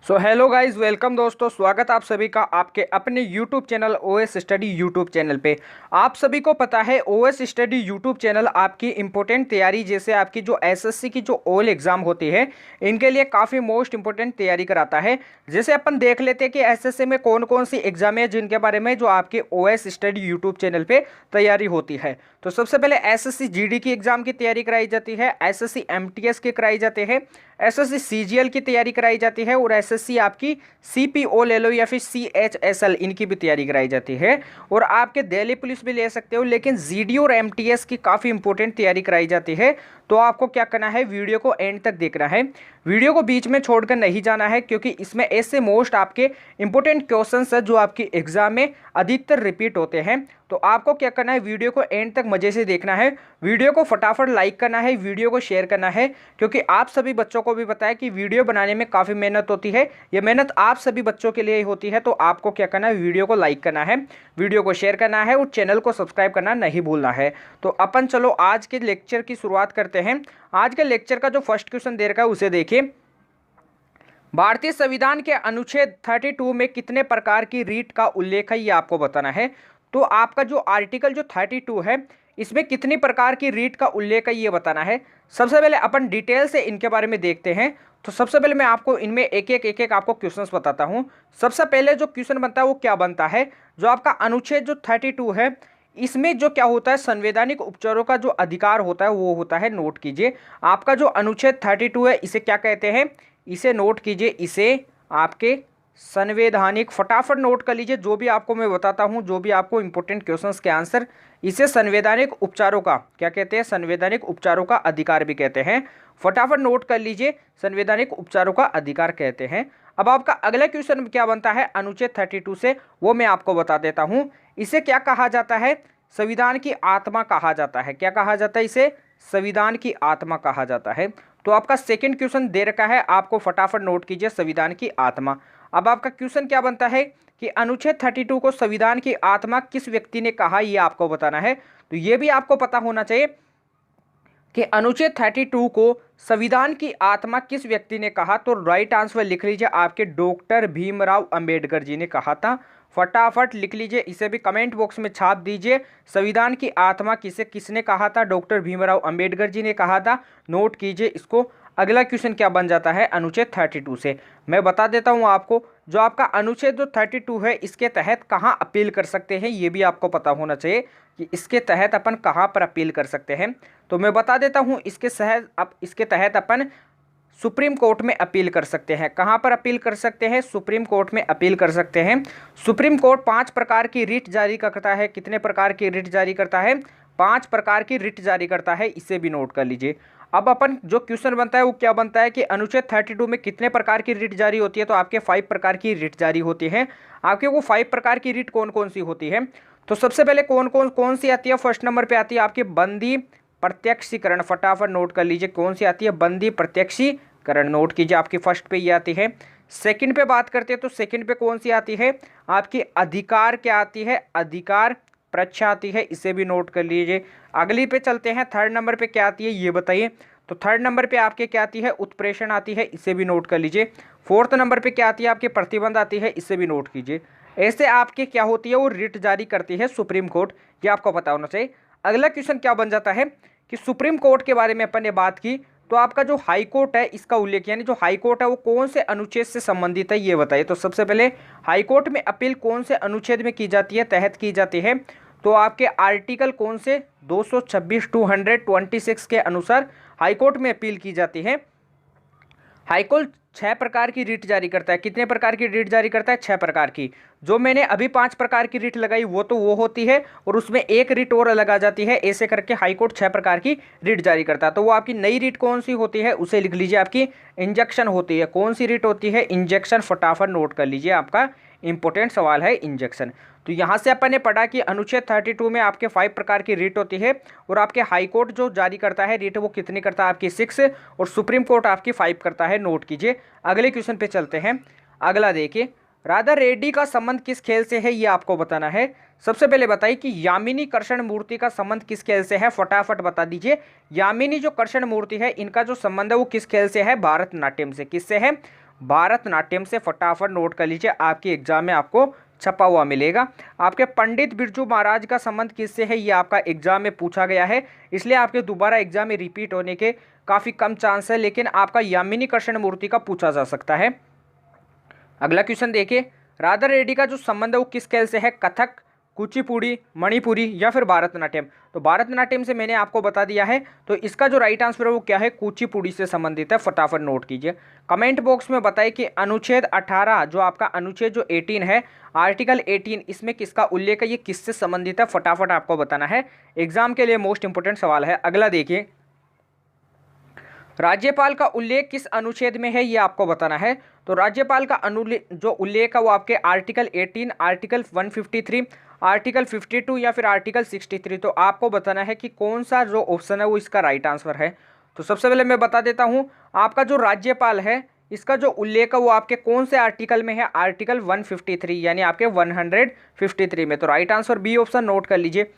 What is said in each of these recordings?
So hello guys, welcome दोस्तों। स्वागत आप सभी का आपके अपने YouTube channel OS study YouTube channel पे। आप सभी को पता है ओएस स्टडी यूट्यूब चैनल आपकी इंपॉर्टेंट तैयारी, जैसे आपकी जो एसएससी की जो ऑल एग्जाम होती है इनके लिए काफ़ी मोस्ट इंपॉर्टेंट तैयारी कराता है। जैसे अपन देख लेते हैं कि एसएससी में कौन कौन सी एग्जाम है जिनके बारे में जो आपके ओएस स्टडी यूट्यूब चैनल पे तैयारी होती है। तो सबसे पहले एसएससी जीडी की एग्जाम की तैयारी कराई जाती है, एसएससी एमटीएस की कराई जाती है, एसएससी सीजीएल की तैयारी कराई जाती है और एसएससी आपकी सीपीओ ले लो या फिर सीएचएसएल इनकी भी तैयारी कराई जाती है। और आपके दिल्ली पुलिस भी ले सकते हो, लेकिन जीडी और एमटीएस की काफ़ी इंपॉर्टेंट तैयारी कराई जाती है। तो आपको क्या करना है, वीडियो को एंड तक देखना है, वीडियो को बीच में छोड़कर नहीं जाना है, क्योंकि इसमें ऐसे मोस्ट आपके इंपॉर्टेंट क्वेश्चंस है जो आपकी एग्जाम में अधिकतर रिपीट होते हैं। तो आपको क्या करना है, वीडियो को एंड तक मजे से देखना है, वीडियो को फटाफट लाइक करना है, वीडियो को शेयर करना है, क्योंकि आप सभी बच्चों को भी पता है कि वीडियो बनाने में काफ़ी मेहनत होती है। ये मेहनत आप सभी बच्चों के लिए ही होती है। तो आपको क्या करना है, वीडियो को लाइक करना है, वीडियो को शेयर करना है और चैनल को सब्सक्राइब करना नहीं भूलना है। तो अपन चलो आज के लेक्चर की शुरुआत करते हैं। आज के लेक्चर का जो फर्स्ट क्वेश्चन दे रखा है उसे देखिए। भारतीय संविधान के अनुच्छेद 32 में कितने प्रकार की रीट का उल्लेख है, ये आपको बताना है। तो आपका जो आर्टिकल जो 32 है इसमें कितनी प्रकार की रीट का उल्लेख है ये बताना है। सबसे पहले अपन डिटेल से इनके बारे में देखते हैं। तो सबसे पहले मैं आपको इनमें एक एक आपको क्वेश्चंस बताता हूँ। सबसे पहले जो क्वेश्चन बनता है वो क्या बनता है, जो आपका अनुच्छेद जो 32 है इसमें जो क्या होता है, संवैधानिक उपचारों का जो अधिकार होता है वो होता है, नोट कीजिए आपका जो अनुच्छेद 32 है इसे क्या कहते हैं, इसे नोट कीजिए, इसे आपके संवैधानिक, फटाफट नोट कर लीजिए जो भी आपको मैं बताता हूं, जो भी आपको इंपॉर्टेंट क्वेश्चंस के आंसर, इसे संवैधानिक उपचारों का क्या कहते हैं, संवैधानिक उपचारों का अधिकार भी कहते हैं। फटाफट नोट कर लीजिए, संवैधानिक उपचारों का अधिकार कहते हैं। अब आपका अगला क्वेश्चन क्या बनता है अनुच्छेद 32 से, वो मैं आपको बता देता हूं। इसे क्या कहा जाता है, संविधान की आत्मा कहा जाता है। क्या कहा जाता है, इसे संविधान की आत्मा कहा जाता है। तो आपका सेकंड क्वेश्चन दे रखा है, आपको फटाफट नोट कीजिए, संविधान की आत्मा। अब आपका क्वेश्चन क्या बनता है कि अनुच्छेद 32 को संविधान की आत्मा किस व्यक्ति ने कहा, ये आपको बताना है। तो ये भी आपको पता होना चाहिए कि अनुच्छेद 32 को संविधान की आत्मा किस व्यक्ति ने कहा। तो राइट आंसर लिख लीजिए, आपके डॉक्टर भीमराव अंबेडकर जी ने कहा था। फटाफट लिख लीजिए, इसे भी कमेंट बॉक्स में छाप दीजिए, संविधान की आत्मा किसने कहा था, डॉक्टर भीमराव अंबेडकर जी ने कहा था। नोट कीजिए इसको। अगला क्वेश्चन क्या बन जाता है अनुच्छेद 32 से, मैं बता देता हूं आपको। जो आपका अनुच्छेद जो 32 है इसके तहत कहां अपील कर सकते हैं, ये भी आपको पता होना चाहिए कि इसके तहत अपन कहां पर अपील कर सकते हैं। तो मैं बता देता हूं, इसके तहत अपन सुप्रीम कोर्ट में अपील कर सकते हैं। कहां पर अपील कर सकते हैं, सुप्रीम कोर्ट में अपील कर सकते हैं। सुप्रीम कोर्ट 5 प्रकार की रिट जारी करता है। कितने प्रकार की रिट जारी करता है, 5 प्रकार की रिट जारी करता है, इसे भी नोट कर लीजिए। अब अपन जो क्वेश्चन बनता है वो क्या बनता है कि अनुच्छेद 32 में कितने प्रकार की रिट जारी होती है। तो आपके 5 प्रकार की रिट जारी होती है। आपके वो 5 प्रकार की रिट कौन कौन सी होती है, तो सबसे पहले कौन सी आती है, फर्स्ट नंबर पे आती है आपकी बंदी प्रत्यक्षीकरण। फटाफट नोट कर लीजिए कौन सी आती है, बंदी प्रत्यक्षीकरण। नोट कीजिए, आपकी फर्स्ट पे ये आती है। सेकंड पे बात करते हैं तो सेकंड पे कौन सी आती है, आपकी अधिकार क्या आती है, अधिकार परीक्षा आती है, इसे भी नोट कर लीजिए। अगली पे चलते हैं, थर्ड नंबर पे क्या आती है ये बताइए। तो थर्ड नंबर पे आपके क्या आती है, उत्प्रेषण आती है, इसे भी नोट कर लीजिए। फोर्थ नंबर पे क्या आती है, आपके प्रतिबंध आती है, इसे भी नोट कीजिए। ऐसे आपके क्या होती है, वो रिट जारी करती है सुप्रीम कोर्ट, ये आपको पता होना चाहिए। अगला क्वेश्चन क्या बन जाता है कि सुप्रीम कोर्ट के बारे में अपन ने बात की, तो आपका जो हाई कोर्ट है इसका उल्लेख, यानी जो हाई कोर्ट है वो कौन से अनुच्छेद से संबंधित है ये बताइए। तो सबसे पहले हाई कोर्ट में अपील कौन से अनुच्छेद में की जाती है, तहत की जाती है। तो आपके आर्टिकल कौन से 226 226 के अनुसार हाईकोर्ट में अपील की जाती है। हाईकोर्ट 6 प्रकार की रिट जारी करता है। कितने प्रकार की रिट जारी करता है, 6 प्रकार की। जो मैंने अभी 5 प्रकार की रिट लगाई वो होती है, और उसमें एक रिट और लगा जाती है। ऐसे करके हाईकोर्ट 6 प्रकार की रिट जारी करता है। तो वो आपकी नई रिट कौन सी होती है, उसे लिख लीजिए, आपकी इंजेक्शन होती है। कौन सी रिट होती है, इंजेक्शन। फटाफट नोट कर लीजिए, आपका इंपॉर्टेंट सवाल है इंजेक्शन। तो यहाँ से अपन ने पढ़ा कि अनुच्छेद 32 में आपके 5 प्रकार की रिट होती है, और आपके हाई कोर्ट जो जारी करता है रिट वो कितनी करता है, आपकी 6, और सुप्रीम कोर्ट आपकी 5 करता है। नोट कीजिए। अगले क्वेश्चन पे चलते हैं। अगला देखिए, राधा रेड्डी का संबंध किस खेल से है, ये आपको बताना है। सबसे पहले बताइए कि यामिनी कृष्ण मूर्ति का संबंध किस खेल से है, फटाफट बता दीजिए। यामिनी जो कृष्ण मूर्ति है इनका जो संबंध है वो किस खेल से है, भारतनाट्यम से। किससे है, भारतनाट्यम से फटाफट नोट कर लीजिए, आपकी एग्जाम में आपको छपा हुआ मिलेगा। आपके पंडित बिरजू महाराज का संबंध किससे है, ये आपका एग्जाम में पूछा गया है, इसलिए आपके दोबारा एग्जाम में रिपीट होने के काफ़ी कम चांस है, लेकिन आपका यामिनी कृष्ण मूर्ति का पूछा जा सकता है। अगला क्वेश्चन देखिए, राधा रेड्डी का जो संबंध है वो किस खेल से है, कथक, कुचिपुड़ी, मणिपुरी या फिर भारतनाट्यम। तो भारतनाट्यम से मैंने आपको बता दिया है, तो इसका जो राइट आंसर है वो क्या है, कुचिपुड़ी से संबंधित है। फटाफट नोट कीजिए। कमेंट बॉक्स में बताइए कि अनुच्छेद 18 जो आपका अनुच्छेद जो 18 है, आर्टिकल 18, इसमें किसका उल्लेख है, ये किससे संबंधित है, फटाफट आपको बताना है। एग्जाम के लिए मोस्ट इंपोर्टेंट सवाल है। अगला देखिए, राज्यपाल का उल्लेख किस अनुच्छेद में है, ये आपको बताना है। तो राज्यपाल का जो उल्लेख है वो आपके आर्टिकल 18, आर्टिकल 153, आर्टिकल 52 या फिर आर्टिकल 63। तो आपको बताना है कि कौन सा जो ऑप्शन है वो इसका राइट आंसर है। तो सबसे पहले मैं बता देता हूँ, आपका जो राज्यपाल है इसका जो उल्लेख है वो आपके कौन से आर्टिकल में है, आर्टिकल 153 यानी आपके 153 में। तो right answer B option note कर लीजिए।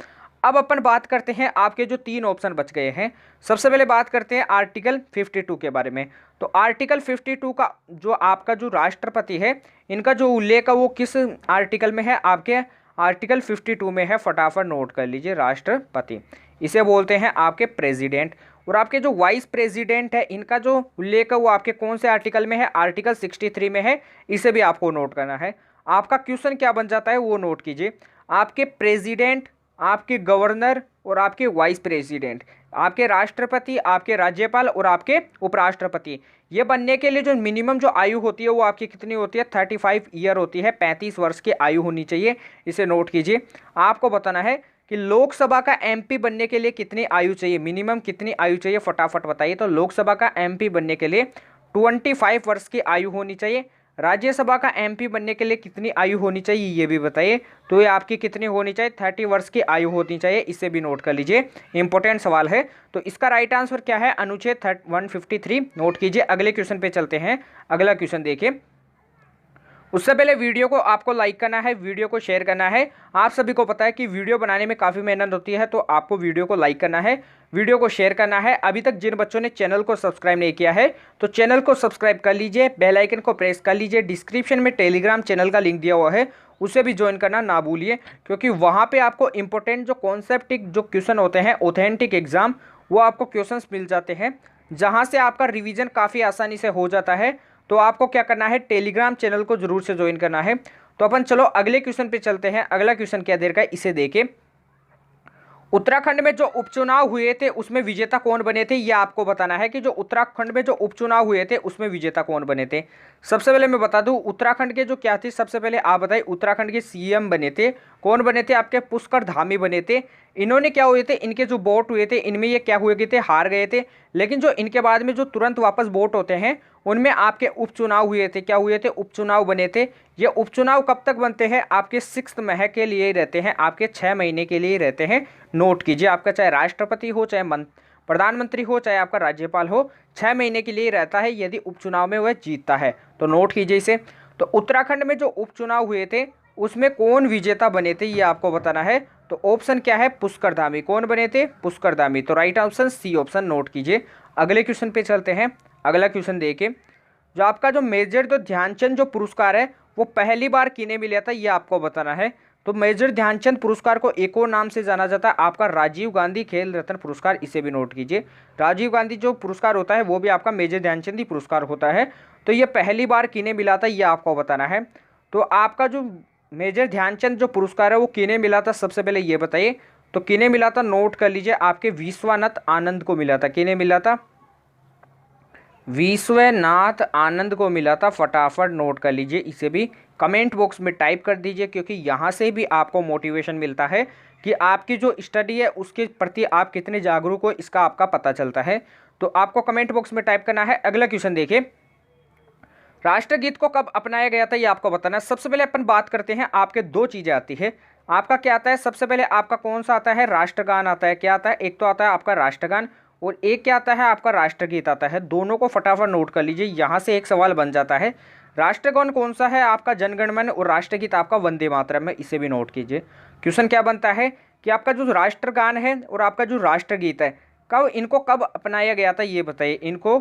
अब अपन बात करते हैं, आपके जो 3 ऑप्शन बच गए हैं। सबसे पहले बात करते हैं आर्टिकल 52 के बारे में। तो आर्टिकल 52 का जो आपका जो राष्ट्रपति है, इनका जो उल्लेख है वो किस आर्टिकल में है, आपके आर्टिकल 52 में है। फटाफट नोट कर लीजिए, राष्ट्रपति इसे बोलते हैं आपके प्रेसिडेंट। और आपके जो वाइस प्रेसिडेंट है, इनका जो उल्लेख है वो आपके कौन से आर्टिकल में है, आर्टिकल 63 में है। इसे भी आपको नोट करना है। आपका क्वेश्चन क्या बन जाता है वो नोट कीजिए। आपके प्रेसिडेंट, आपके गवर्नर और आपके वाइस प्रेसिडेंट, आपके राष्ट्रपति, आपके राज्यपाल और आपके उपराष्ट्रपति, ये बनने के लिए जो मिनिमम जो आयु होती है वो आपकी कितनी होती है, 35 ईयर होती है। 35 वर्ष की आयु होनी चाहिए। इसे नोट कीजिए। आपको बताना है कि लोकसभा का एमपी बनने के लिए कितनी आयु चाहिए, मिनिमम कितनी आयु चाहिए, फटाफट बताइए। तो लोकसभा का एमपी बनने के लिए 25 वर्ष की आयु होनी चाहिए। राज्यसभा का एमपी बनने के लिए कितनी आयु होनी चाहिए, ये भी बताइए। तो ये आपकी कितनी होनी चाहिए, 30 वर्ष की आयु होनी चाहिए। इसे भी नोट कर लीजिए, इंपॉर्टेंट सवाल है। तो इसका राइट आंसर क्या है, अनुच्छेद 153 नोट कीजिए। अगले क्वेश्चन पे चलते हैं। अगला क्वेश्चन देखिए। उससे पहले वीडियो को आपको लाइक करना है, वीडियो को शेयर करना है। आप सभी को पता है कि वीडियो बनाने में काफ़ी मेहनत होती है, तो आपको वीडियो को लाइक करना है, वीडियो को शेयर करना है। अभी तक जिन बच्चों ने चैनल को सब्सक्राइब नहीं किया है तो चैनल को सब्सक्राइब कर लीजिए, बेल आइकन को प्रेस कर लीजिए। डिस्क्रिप्शन में टेलीग्राम चैनल का लिंक दिया हुआ है, उसे भी ज्वाइन करना ना भूलिए, क्योंकि वहाँ पे आपको इंपॉर्टेंट जो कॉन्सेप्टिक जो क्वेश्चन होते हैं, ऑथेंटिक एग्जाम, वो आपको क्वेश्चंस मिल जाते हैं, जहाँ से आपका रिवीजन काफ़ी आसानी से हो जाता है। तो आपको क्या करना है, टेलीग्राम चैनल को जरूर से ज्वाइन करना है। तो अपन चलो अगले क्वेश्चन पे चलते हैं। अगला क्वेश्चन क्या दे रखा है, इसे देखें। उत्तराखंड में जो उपचुनाव हुए थे उसमें विजेता कौन बने थे, यह आपको बताना है कि जो उत्तराखंड में जो उपचुनाव हुए थे उसमें विजेता कौन बने थे। सबसे पहले मैं बता दूं, उत्तराखंड के जो क्या थी, सबसे पहले आप बताइए, उत्तराखंड के सीएम बने थे, कौन बने थे, आपके पुष्कर धामी बने थे। इन्होंने क्या हुए थे, इनके जो वोट हुए थे इनमें ये क्या हुए थे, हार गए थे। लेकिन जो इनके बाद में जो तुरंत वापस वोट होते हैं उनमें आपके उपचुनाव हुए थे, क्या हुए थे, उपचुनाव बने थे। ये उपचुनाव कब तक बनते हैं, आपके 6 माह के लिए रहते हैं, आपके 6 महीने के लिए रहते हैं। नोट कीजिए, आपका चाहे राष्ट्रपति हो, चाहे प्रधानमंत्री हो, चाहे आपका राज्यपाल हो, 6 महीने के लिए रहता है यदि उपचुनाव में वह जीतता है। तो नोट कीजिए इसे। तो उत्तराखंड में जो उपचुनाव हुए थे उसमें कौन विजेता बने थे, ये आपको बताना है। तो ऑप्शन क्या है, पुष्कर धामी। कौन बने थे, पुष्कर धामी। तो right option C option note कीजिए। अगले क्वेश्चन पे चलते हैं। अगला क्वेश्चन देखिए, जो आपका जो मेजर जो ध्यानचंद जो पुरस्कार है वो पहली बार किन्हें मिला था, ये आपको बताना है। तो मेजर ध्यानचंद पुरस्कार को एक और नाम से जाना जाता है, आपका राजीव गांधी खेल रत्न पुरस्कार। इसे भी नोट कीजिए। राजीव गांधी जो पुरस्कार होता है वो भी आपका मेजर ध्यानचंद ही पुरस्कार होता है। तो ये पहली बार किन्हें मिला था, ये आपको बताना है। तो आपका जो मेजर ध्यानचंद जो पुरस्कार है वो किन्हें मिला था, सबसे पहले ये बताइए। तो किन्हें मिला था, नोट कर लीजिए, आपके विश्वनाथ आनंद को मिला था। किन्हें मिला था, विश्वनाथ आनंद को मिला था। फटाफट नोट कर लीजिए। इसे भी कमेंट बॉक्स में टाइप कर दीजिए, क्योंकि यहाँ से भी आपको मोटिवेशन मिलता है कि आपकी जो स्टडी है उसके प्रति आप कितने जागरूक हो, इसका आपका पता चलता है। तो आपको कमेंट बॉक्स में टाइप करना है। अगला क्वेश्चन देखिए, राष्ट्रगीत को कब अपनाया गया था, ये आपको बताना है। सबसे पहले अपन बात करते हैं, आपके 2 चीज़ें आती है। आपका क्या आता है, सबसे पहले आपका कौन सा आता है, राष्ट्रगान आता है। क्या आता है, एक तो आता है आपका राष्ट्रगान और एक क्या आता है, आपका राष्ट्रगीत आता है। दोनों को फटाफट नोट कर लीजिए, यहाँ से एक सवाल बन जाता है। राष्ट्रगान कौन सा है, आपका जनगण मन, और राष्ट्रगीत आपका वंदे मातरम है। इसे भी नोट कीजिए। क्वेश्चन क्या बनता है कि आपका जो राष्ट्रगान है और आपका जो राष्ट्रगीत है, इनको कब अपनाया गया था, ये बताइए। इनको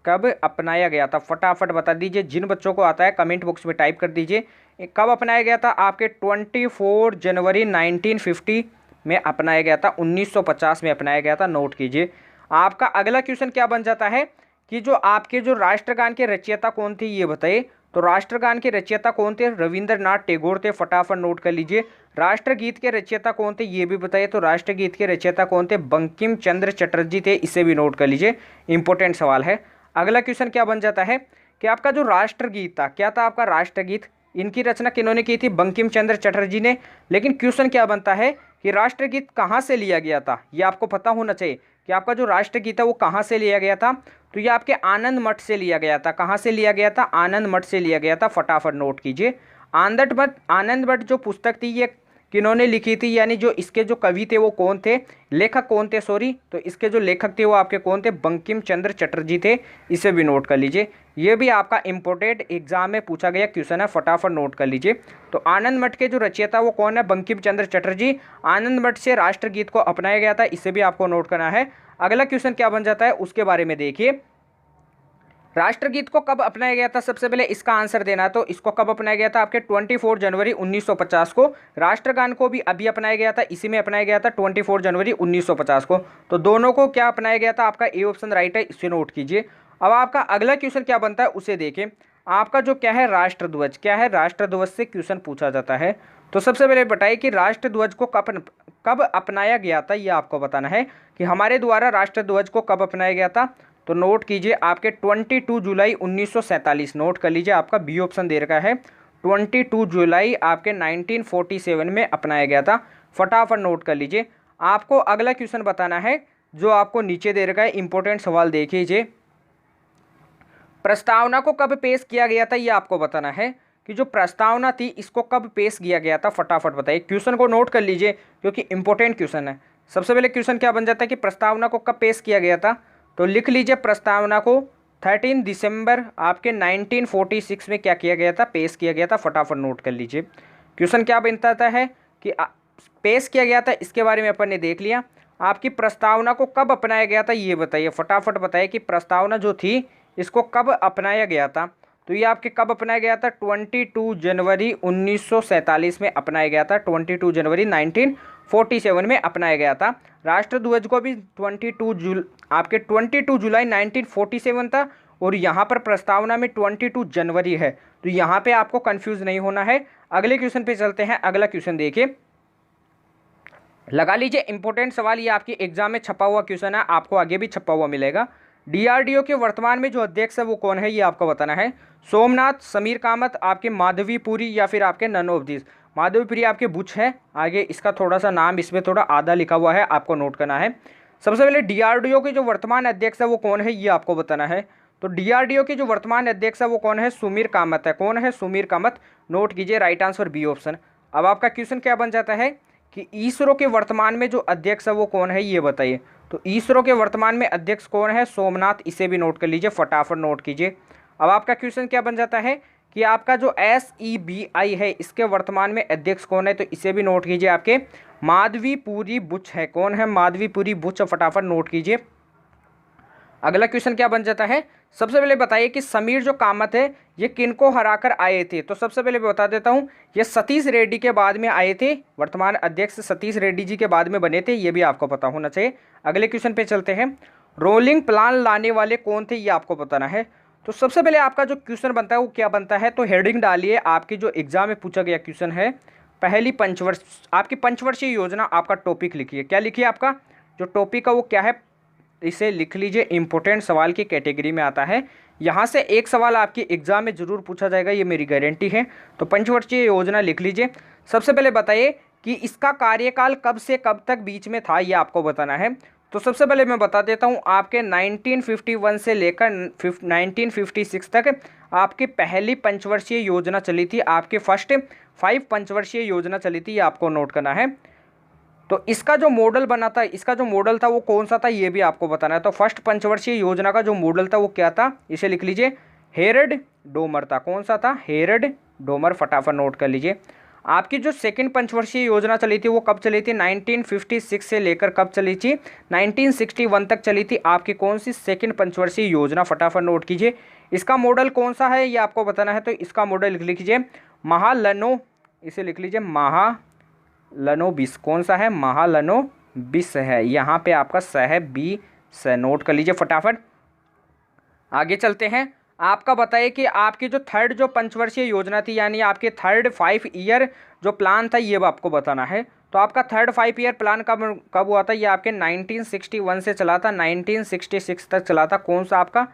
कब अपनाया गया था, फटाफट बता दीजिए। जिन बच्चों को आता है कमेंट बॉक्स में टाइप कर दीजिए। कब अपनाया गया था, आपके 24 जनवरी 1950 में अपनाया गया था, 1950 में अपनाया गया था, नोट कीजिए। आपका अगला क्वेश्चन क्या बन जाता है कि जो आपके जो राष्ट्रगान के रचयिता कौन थे ये बताइए। तो राष्ट्रगान के रचयिता कौन थे, रविंद्रनाथ टैगोर थे, फटाफट नोट कर लीजिए। राष्ट्रगीत के रचयिता कौन थे ये भी बताइए। तो राष्ट्रगीत के रचयिता कौन थे, बंकिम चंद्र चटर्जी थे, इसे भी नोट कर लीजिए, इंपॉर्टेंट सवाल है। अगला क्वेश्चन क्या बन जाता है कि आपका जो राष्ट्रगीत था, क्या था आपका राष्ट्रगीत, इनकी रचना किन्होंने की थी, बंकिम चंद्र चटर्जी ने। लेकिन क्वेश्चन क्या बनता है कि राष्ट्रगीत कहाँ से लिया गया था, ये आपको पता होना चाहिए कि आपका जो राष्ट्रगीत है वो कहाँ से लिया गया था। तो ये आपके आनंद मठ से लिया गया था। कहाँ से लिया गया था, आनंद मठ से लिया गया था, फटाफट नोट कीजिए। आनंद मठ जो पुस्तक थी ये किन्होंने लिखी थी, यानी जो इसके जो कवि थे वो कौन थे, लेखक कौन थे, सॉरी, तो इसके जो लेखक थे वो आपके कौन थे, बंकिम चंद्र चटर्जी थे, इसे भी नोट कर लीजिए। ये भी आपका इंपॉर्टेंट एग्जाम में पूछा गया क्वेश्चन है, फटाफट नोट कर लीजिए। तो आनंद मठ के जो रचयिता वो कौन है, बंकिम चंद्र चटर्जी। आनंद मठ से राष्ट्रगीत को अपनाया गया था, इसे भी आपको नोट करना है। अगला क्वेश्चन क्या बन जाता है उसके बारे में देखिए। राष्ट्रगीत को कब अपनाया गया था, सबसे पहले इसका आंसर देना है। तो इसको कब अपनाया गया था, आपके 24 जनवरी 1950 को। राष्ट्रगान को भी अभी अपनाया गया था, इसी में अपनाया गया था 24 जनवरी 1950 को। तो दोनों को क्या अपनाया गया था, आपका ए ऑप्शन राइट है, इसे नोट कीजिए। अब आपका अगला क्वेश्चन क्या बनता है उसे देखें। आपका जो क्या है राष्ट्रध्वज, क्या है राष्ट्रध्वज से क्वेश्चन पूछा जाता है। तो सबसे पहले बताइए कि राष्ट्रध्वज को कब अपनाया गया था, ये आपको बताना है कि हमारे द्वारा राष्ट्रध्वज को कब अपनाया गया था। तो नोट कीजिए आपके 22 जुलाई 1947, नोट कर लीजिए, आपका बी ऑप्शन दे रखा है। 22 जुलाई आपके 1947 में अपनाया गया था, फटाफट नोट कर लीजिए। आपको अगला क्वेश्चन बताना है जो आपको नीचे दे रखा है, इंपॉर्टेंट सवाल देखिए। प्रस्तावना को कब पेश किया गया था, ये आपको बताना है कि जो प्रस्तावना थी इसको कब पेश किया गया था, फटाफट बताइए। क्वेश्चन को नोट कर लीजिए क्योंकि इंपॉर्टेंट क्वेश्चन है। सबसे पहले क्वेश्चन क्या बन जाता है कि प्रस्तावना को कब पेश किया गया था। तो लिख लीजिए प्रस्तावना को 13 दिसंबर आपके 1946 में क्या किया गया था, पेश किया गया था, फटाफट नोट कर लीजिए। क्वेश्चन क्या बनता है कि पेश किया गया था, इसके बारे में अपन ने देख लिया। आपकी प्रस्तावना को कब अपनाया गया था ये बताइए, फटाफट बताइए कि प्रस्तावना जो थी इसको कब अपनाया गया था। तो ये आपके कब अपनाया गया था, 22 जनवरी 1947 में अपनाया गया था, 22 जनवरी 1947 में अपनाया गया था। राष्ट्रध्वज को भी 22 जुलाई 1947 था, और यहाँ पर प्रस्तावना में 22 जनवरी है। तो यहाँ पे आपको कंफ्यूज नहीं होना है। अगले क्वेश्चन पे चलते हैं। अगला क्वेश्चन देखिए, लगा लीजिए इंपॉर्टेंट सवाल, ये आपकी एग्जाम में छपा हुआ क्वेश्चन है, आपको आगे भी छपा हुआ मिलेगा। डीआरडीओ के वर्तमान में जो अध्यक्ष है वो कौन है, ये आपको बताना है। सोमनाथ, समीर कामत, आपके माधवीपुरी, या फिर आपके नन ऑफ दिस। माधवीपुरी आपके बुच है, आगे इसका थोड़ा सा नाम इसमें थोड़ा आधा लिखा हुआ है, आपको नोट करना है। सबसे पहले डीआरडीओ के जो वर्तमान अध्यक्ष है वो कौन है, ये आपको बताना है। तो डीआरडीओ के जो वर्तमान अध्यक्ष है वो कौन है, सुमीर कामत है। कौन है, सुमीर कामत, नोट कीजिए, राइट आंसर बी ऑप्शन। अब आपका क्वेश्चन क्या बन जाता है कि इसरो के वर्तमान में जो अध्यक्ष है वो कौन है, ये बताइए। तो इसरो के वर्तमान में अध्यक्ष कौन है, सोमनाथ, इसे भी नोट कर लीजिए, फटाफट नोट कीजिए। अब आपका क्वेश्चन क्या बन जाता है कि आपका जो SEBI है इसके वर्तमान में अध्यक्ष कौन है, तो इसे भी नोट कीजिए, आपके माधवीपुरी बुच है। कौन है, माधवीपुरी बुच, फटाफट नोट कीजिए। अगला क्वेश्चन क्या बन जाता है, सबसे पहले बताइए कि समीर जो कामत है ये किनको हराकर आए थे। तो सबसे पहले बता देता हूँ, ये सतीश रेड्डी के बाद में आए थे, वर्तमान अध्यक्ष सतीश रेड्डी जी के बाद में बने थे, ये भी आपको पता होना चाहिए। अगले क्वेश्चन पे चलते हैं, रोलिंग प्लान लाने वाले कौन थे, ये आपको बताना है। तो सबसे पहले आपका जो क्वेश्चन बनता है वो क्या बनता है, तो हेडिंग डालिए, आपकी जो एग्जाम में पूछा गया क्वेश्चन है, पहली पंचवर्ष आपकी पंचवर्षीय योजना, आपका टॉपिक लिखिए। क्या लिखिए, आपका जो टॉपिक है वो क्या है, इसे लिख लीजिए, इंपॉर्टेंट सवाल की कैटेगरी में आता है। यहाँ से एक सवाल आपकी एग्जाम में जरूर पूछा जाएगा, ये मेरी गारंटी है। तो पंचवर्षीय योजना लिख लीजिए। सबसे पहले बताइए कि इसका कार्यकाल कब से कब तक बीच में था, ये आपको बताना है। तो सबसे पहले मैं बता देता हूँ, आपके 1951 से लेकर 1956 तक आपकी पहली पंचवर्षीय योजना चली थी, आपके फर्स्ट 5 पंचवर्षीय योजना चली थी, ये आपको नोट करना है। तो इसका जो मॉडल बना था, इसका जो मॉडल था वो कौन सा था, ये भी आपको बताना है। तो फर्स्ट पंचवर्षीय योजना का जो मॉडल था वो क्या था, इसे लिख लीजिए, हेरड डोमर था। कौन सा था, हेरड डोमर, फटाफट नोट कर लीजिए। आपकी जो सेकंड पंचवर्षीय योजना चली थी वो कब चली थी, 1956 से लेकर कब चली थी, 1961 तक चली थी आपकी कौन सी सेकंड पंचवर्षीय योजना, फटाफट नोट कीजिए। इसका मॉडल कौन सा है ये आपको बताना है, तो इसका मॉडल लिख लीजिए महालनो, इसे लिख लीजिए महालनोबिस। कौन सा है, महालनोबिस है, यहाँ पे आपका स है, बी से नोट कर लीजिए फटाफट। आगे चलते हैं, आपका बताइए कि आपकी जो थर्ड जो पंचवर्षीय योजना थी, यानी आपके थर्ड 5 ईयर जो प्लान था, ये आपको बताना है। तो आपका थर्ड 5 ईयर प्लान कब हुआ था, ये आपके 1961 से चला था, 1966 तक चला था। कौन सा आपका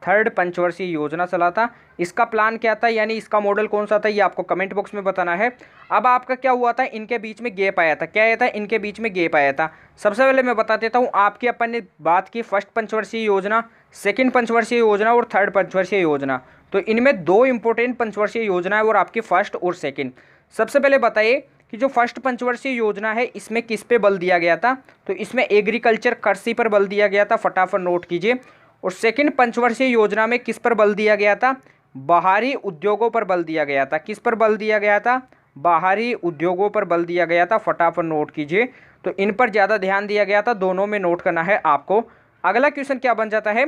थर्ड पंचवर्षीय योजना चला था, इसका प्लान क्या था, यानी इसका मॉडल कौन सा था, ये आपको कमेंट बॉक्स में बताना है। अब आपका क्या हुआ था, इनके बीच में गैप आया था, क्या आया था, इनके बीच में गैप आया था। सबसे पहले मैं बता देता हूँ, आपकी अपन ने बात की फर्स्ट पंचवर्षीय योजना, सेकंड पंचवर्षीय योजना और थर्ड पंचवर्षीय योजना। तो इनमें दो इंपॉर्टेंट पंचवर्षीय योजना है और आपकी फर्स्ट और सेकंड। सबसे पहले बताइए कि जो फर्स्ट पंचवर्षीय योजना है इसमें किस पे बल दिया गया था, तो इसमें एग्रीकल्चर कृषि पर बल दिया गया था, फटाफट नोट कीजिए। और सेकंड पंचवर्षीय योजना में किस पर बल दिया गया था, बाहरी उद्योगों पर बल दिया गया था। किस पर बल दिया गया था, बाहरी उद्योगों पर बल दिया गया था, फटाफट नोट कीजिए। तो इन पर ज़्यादा ध्यान दिया गया था, दोनों में नोट करना है आपको। अगला क्वेश्चन क्या बन जाता है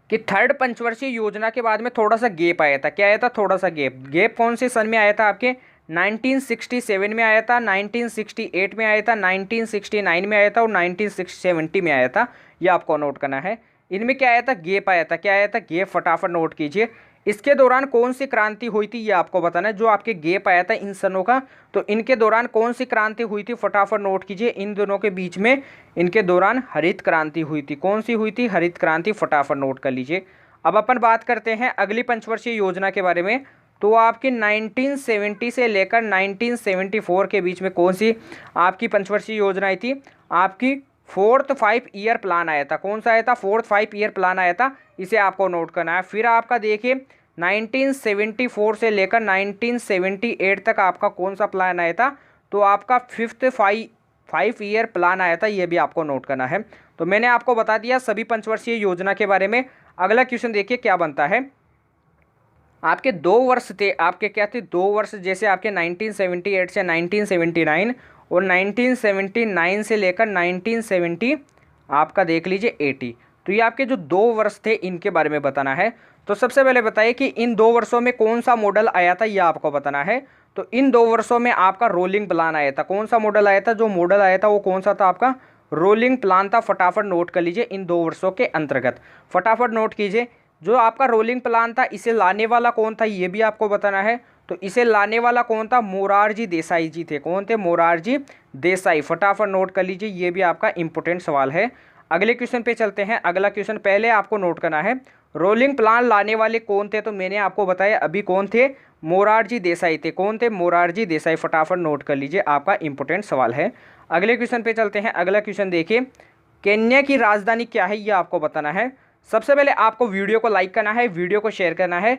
कि थर्ड पंचवर्षीय योजना के बाद में थोड़ा सा गैप आया था, क्या आया था, थोड़ा सा गैप कौन से सन में आया था, आपके 1967 में आया था, 1968 में आया था, 1969 में आया था और 1970 में आया था, ये आपको नोट करना है। इनमें क्या आया था, गैप आया था, क्या आया था, गैप, फटाफट नोट कीजिए। इसके दौरान कौन सी क्रांति हुई थी, ये आपको बताना है। जो आपके गैप आया था इन सनों का, तो इनके दौरान कौन सी क्रांति हुई थी, फटाफट नोट कीजिए। इन दोनों के बीच में इनके दौरान हरित क्रांति हुई थी। कौन सी हुई थी, हरित क्रांति, फटाफट नोट कर लीजिए। अब अपन बात करते हैं अगली पंचवर्षीय योजना के बारे में। तो आपकी 1970 से लेकर 1974 के बीच में कौन सी आपकी पंचवर्षीय योजना आई थी, आपकी फोर्थ 5 ईयर प्लान आया था। कौन सा आया था, फोर्थ 5 ईयर प्लान आया था, इसे आपको नोट करना है। फिर आपका देखिए 1974 से लेकर 1978 तक आपका कौन सा प्लान आया था, तो आपका फिफ्थ 5 ईयर प्लान आया था, ये भी आपको नोट करना है। तो मैंने आपको बता दिया सभी पंचवर्षीय योजना के बारे में। अगला क्वेश्चन देखिए क्या बनता है, आपके 2 वर्ष थे, आपके क्या थे, 2 वर्ष, जैसे आपके 1978 से 1979 और 1979 से लेकर 1970 आपका देख लीजिए 80। तो ये आपके जो 2 वर्ष थे इनके बारे में बताना है। तो सबसे पहले बताइए कि इन 2 वर्षों में कौन सा मॉडल आया था, ये आपको बताना है। तो इन 2 वर्षों में आपका रोलिंग प्लान आया था। कौन सा मॉडल आया था, जो मॉडल आया था वो कौन सा था, आपका रोलिंग प्लान था, फटाफट नोट कर लीजिए। इन 2 वर्षों के अंतर्गत फटाफट नोट कीजिए। जो आपका रोलिंग प्लान था इसे लाने वाला कौन था, ये भी आपको बताना है। तो इसे लाने वाला कौन था, मोरारजी देसाई जी थे। कौन थे, मोरारजी देसाई, फटाफट नोट कर लीजिए, ये भी आपका इंपॉर्टेंट सवाल है। अगले क्वेश्चन पे चलते हैं। अगला क्वेश्चन पहले आपको नोट करना है, रोलिंग प्लान लाने वाले कौन थे, तो मैंने आपको बताया अभी कौन थे, मोरारजी देसाई थे। कौन थे, मोरारजी देसाई, फटाफट नोट कर लीजिए, आपका इंपॉर्टेंट सवाल है। अगले क्वेश्चन पे चलते हैं। अगला क्वेश्चन देखिए, केन्या की राजधानी क्या है, ये आपको बताना है। सबसे पहले आपको वीडियो को लाइक करना है, वीडियो को शेयर करना है।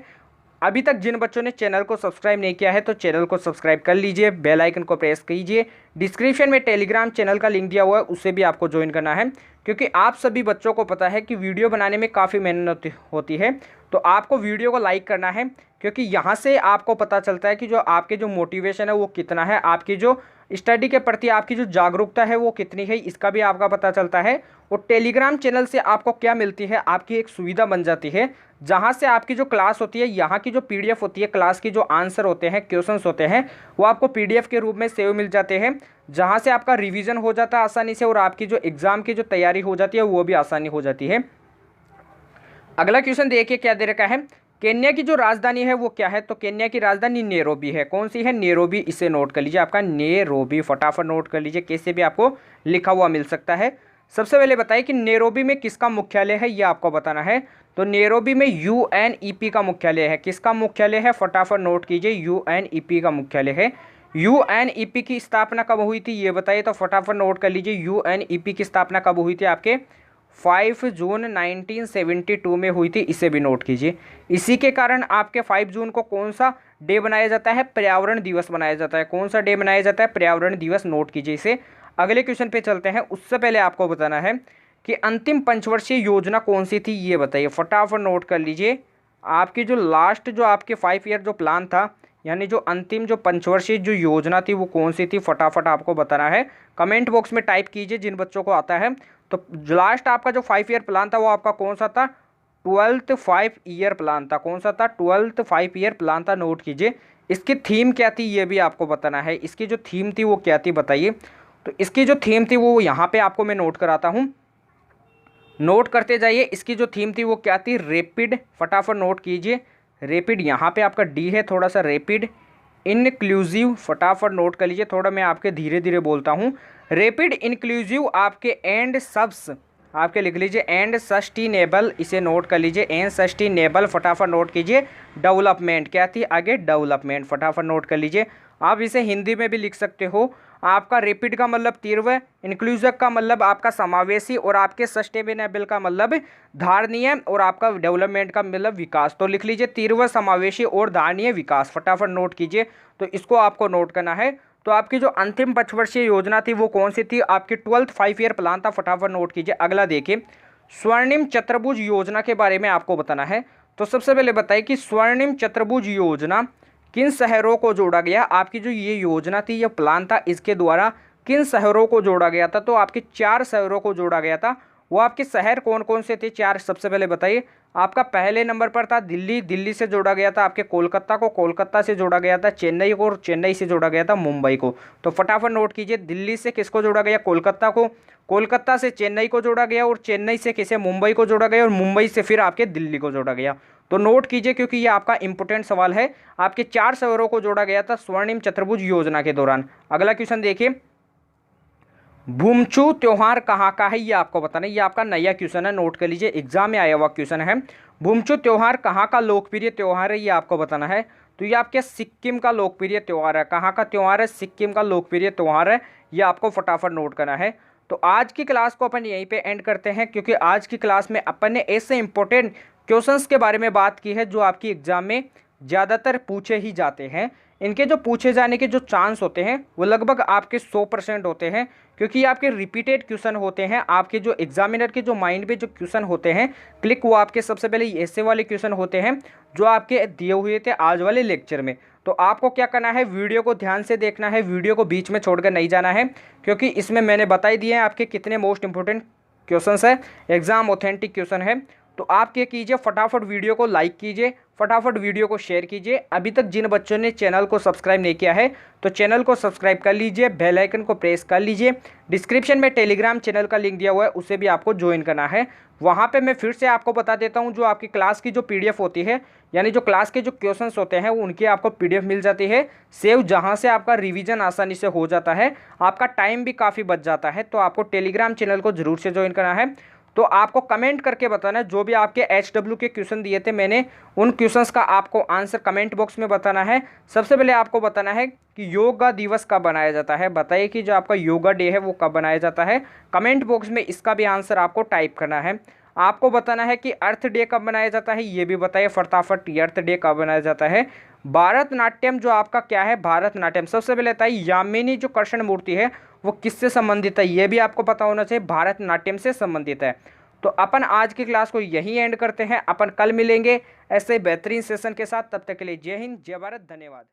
अभी तक जिन बच्चों ने चैनल को सब्सक्राइब नहीं किया है तो चैनल को सब्सक्राइब कर लीजिए, बेल आइकन को प्रेस कीजिए। डिस्क्रिप्शन में टेलीग्राम चैनल का लिंक दिया हुआ है, उससे भी आपको ज्वाइन करना है, क्योंकि आप सभी बच्चों को पता है कि वीडियो बनाने में काफ़ी मेहनत होती है। तो आपको वीडियो को लाइक करना है, क्योंकि यहाँ से आपको पता चलता है कि जो आपके जो मोटिवेशन है वो कितना है, आपकी जो स्टडी के प्रति आपकी जो जागरूकता है वो कितनी है, इसका भी आपका पता चलता है। और टेलीग्राम चैनल से आपको क्या मिलती है, आपकी एक सुविधा बन जाती है, जहाँ से आपकी जो क्लास होती है, यहाँ की जो पीडीएफ होती है, क्लास की जो आंसर होते हैं, क्वेश्चंस होते हैं, वो आपको पीडीएफ के रूप में सेव मिल जाते हैं, जहाँ से आपका रिवीजन हो जाता है आसानी से और आपकी जो एग्ज़ाम की जो तैयारी हो जाती है वो भी आसानी हो जाती है। अगला क्वेश्चन देखिए क्या दे रखा है, केन्या की जो राजधानी है वो क्या है, तो केन्या की राजधानी नैरोबी है। कौन सी है, नैरोबी, इसे नोट कर लीजिए, आपका नैरोबी, फटाफट नोट कर लीजिए, कैसे भी आपको लिखा हुआ मिल सकता है। सबसे पहले बताइए कि नैरोबी में किसका मुख्यालय है, ये आपको बताना है। तो नैरोबी में यूएनईपी का मुख्यालय है। किसका मुख्यालय है, फटाफट नोट कीजिए, यूएनईपी का मुख्यालय है। यूएनईपी की स्थापना कब हुई थी, ये बताइए, तो फटाफट नोट कर लीजिए, यूएनईपी की स्थापना कब हुई थी, आपके 5 जून 1972 में हुई थी, इसे भी नोट कीजिए। इसी के कारण आपके 5 जून को कौन सा डे बनाया जाता है, पर्यावरण दिवस बनाया जाता है। कौन सा डे बनाया जाता है, पर्यावरण दिवस, नोट कीजिए इसे। अगले क्वेश्चन पे चलते हैं। उससे पहले आपको बताना है कि अंतिम पंचवर्षीय योजना कौन सी थी, ये बताइए, फटाफट नोट कर लीजिए। आपकी जो लास्ट जो आपके 5 ईयर जो प्लान था, यानी जो अंतिम जो पंचवर्षीय जो योजना थी वो कौन सी थी, फटाफट आपको बताना है। कमेंट बॉक्स में टाइप कीजिए जिन बच्चों को आता है। तो लास्ट आपका जो 5 ईयर प्लान था वो आपका कौन सा था, 12th 5 ईयर प्लान था। कौन सा था, 12th 5 ईयर प्लान था। नोट कीजिए। इसकी थीम क्या थी ये भी आपको बताना है। इसकी जो थीम थी वो क्या थी बताइए। तो इसकी जो थीम थी वो यहाँ पे आपको मैं नोट कराता हूँ, नोट करते जाइए। इसकी जो थीम थी वो क्या थी, रैपिड। फटाफट नोट कीजिए, रैपिड। यहाँ पे आपका डी है थोड़ा सा, रैपिड इनक्लूसिव। फटाफट नोट कर लीजिए, थोड़ा मैं आपके धीरे धीरे बोलता हूँ। रैपिड इंक्लूसिव आपके एंड सब्स आपके लिख लीजिए, एंड सस्टेनेबल, इसे नोट कर लीजिए, एंड सस्टेनेबल। फटाफट नोट कीजिए। डेवलपमेंट क्या थी आगे, डेवलपमेंट। फटाफट नोट कर लीजिए। आप इसे हिंदी में भी लिख सकते हो। आपका रैपिड का मतलब तीव्र, इंक्लूसिव का मतलब आपका समावेशी, और आपके सस्टेनेबल का मतलब धारणीय, और आपका डेवलपमेंट का मतलब विकास। तो लिख लीजिए तीव्र, समावेशी और धारणीय विकास। फटाफट नोट कीजिए। तो इसको आपको नोट करना है। तो आपकी जो अंतिम पंचवर्षीय योजना थी वो कौन सी थी, आपकी 12th 5 ईयर प्लान था। फटाफट नोट कीजिए। अगला देखिए, स्वर्णिम चतुर्भुज योजना के बारे में आपको बताना है। तो सबसे पहले बताइए कि स्वर्णिम चतुर्भुज योजना किन शहरों को जोड़ा गया। आपकी जो ये योजना थी, ये प्लान था, इसके द्वारा किन शहरों को जोड़ा गया था। तो आपके 4 शहरों को जोड़ा गया था। वो आपके शहर कौन कौन से थे 4, सबसे पहले बताइए। आपका पहले नंबर पर था दिल्ली, दिल्ली से जोड़ा गया था। आपके कोलकाता को कोलकाता से जोड़ा गया था। चेन्नई को, और चेन्नई से जोड़ा गया था मुंबई को। तो फटाफट नोट कीजिए, दिल्ली से किसको जोड़ा गया, कोलकाता को। कोलकाता से चेन्नई को जोड़ा गया, और चेन्नई से किसे, मुंबई को जोड़ा गया, और मुंबई से फिर आपके दिल्ली को जोड़ा गया। तो नोट कीजिए क्योंकि ये आपका इंपॉर्टेंट सवाल है। आपके 4 शहरों को जोड़ा गया था स्वर्णिम चतुर्भुज योजना के दौरान। अगला क्वेश्चन देखिए, भूमचू त्योहार कहाँ का है, ये आपको बताना है। ये आपका नया क्वेश्चन है, नोट कर लीजिए, एग्जाम में आया हुआ क्वेश्चन है। भूमचू त्योहार कहाँ का लोकप्रिय त्योहार है, ये आपको बताना है। तो ये आपके सिक्किम का लोकप्रिय त्योहार है। कहाँ का त्योहार है, सिक्किम का लोकप्रिय त्योहार है। ये आपको फटाफट नोट करना है। तो आज की क्लास को अपन यहीं पे एंड करते हैं, क्योंकि आज की क्लास में अपन ने ऐसे इंपॉर्टेंट क्वेश्चंस के बारे में बात की है जो आपकी एग्जाम में ज़्यादातर पूछे ही जाते हैं। इनके जो पूछे जाने के जो चांस होते हैं वो लगभग आपके 100% होते हैं, क्योंकि ये आपके रिपीटेड क्वेश्चन होते हैं। आपके जो एग्जामिनर के जो माइंड में जो क्वेश्चन होते हैं क्लिक, वो आपके सबसे पहले ऐसे वाले क्वेश्चन होते हैं जो आपके दिए हुए थे आज वाले लेक्चर में। तो आपको क्या करना है, वीडियो को ध्यान से देखना है, वीडियो को बीच में छोड़कर नहीं जाना है, क्योंकि इसमें मैंने बताई दिए हैं आपके कितने मोस्ट इंपोर्टेंट क्वेश्चंस है, एग्जाम ऑथेंटिक क्वेश्चन है। तो आप क्या कीजिए, फटाफट वीडियो को लाइक कीजिए, फटाफट वीडियो को शेयर कीजिए। अभी तक जिन बच्चों ने चैनल को सब्सक्राइब नहीं किया है तो चैनल को सब्सक्राइब कर लीजिए, बेल आइकन को प्रेस कर लीजिए। डिस्क्रिप्शन में टेलीग्राम चैनल का लिंक दिया हुआ है, उसे भी आपको ज्वाइन करना है। वहाँ पे मैं फिर से आपको बता देता हूँ, जो आपकी क्लास की जो PDF होती है, यानी जो क्लास के जो क्वेश्चंस होते हैं उनकी आपको PDF मिल जाती है सेव, जहाँ से आपका रिवीजन आसानी से हो जाता है, आपका टाइम भी काफ़ी बच जाता है। तो आपको टेलीग्राम चैनल को जरूर से ज्वाइन करना है। तो आपको कमेंट करके बताना है, जो भी आपके HW के क्वेश्चन दिए थे मैंने, उन क्वेश्चंस का आपको आंसर कमेंट बॉक्स में बताना है। सबसे पहले आपको बताना है कि योगा दिवस कब बनाया जाता है। बताइए कि जो आपका योगा डे है वो कब बनाया जाता है। कमेंट बॉक्स में इसका भी आंसर आपको टाइप करना है। आपको बताना है कि अर्थ डे कब बनाया जाता है, ये भी बताइए फटाफट, अर्थ डे कब बनाया जाता है। भारतनाट्यम जो आपका क्या है, भारतनाट्यम, सबसे पहले बताइए यामिनी जो कृष्ण मूर्ति है वो किससे संबंधित है, ये भी आपको पता होना चाहिए, भारतनाट्यम से संबंधित है। तो अपन आज की क्लास को यहीं एंड करते हैं। अपन कल मिलेंगे ऐसे बेहतरीन सेशन के साथ। तब तक के लिए जय हिंद, जय भारत, धन्यवाद।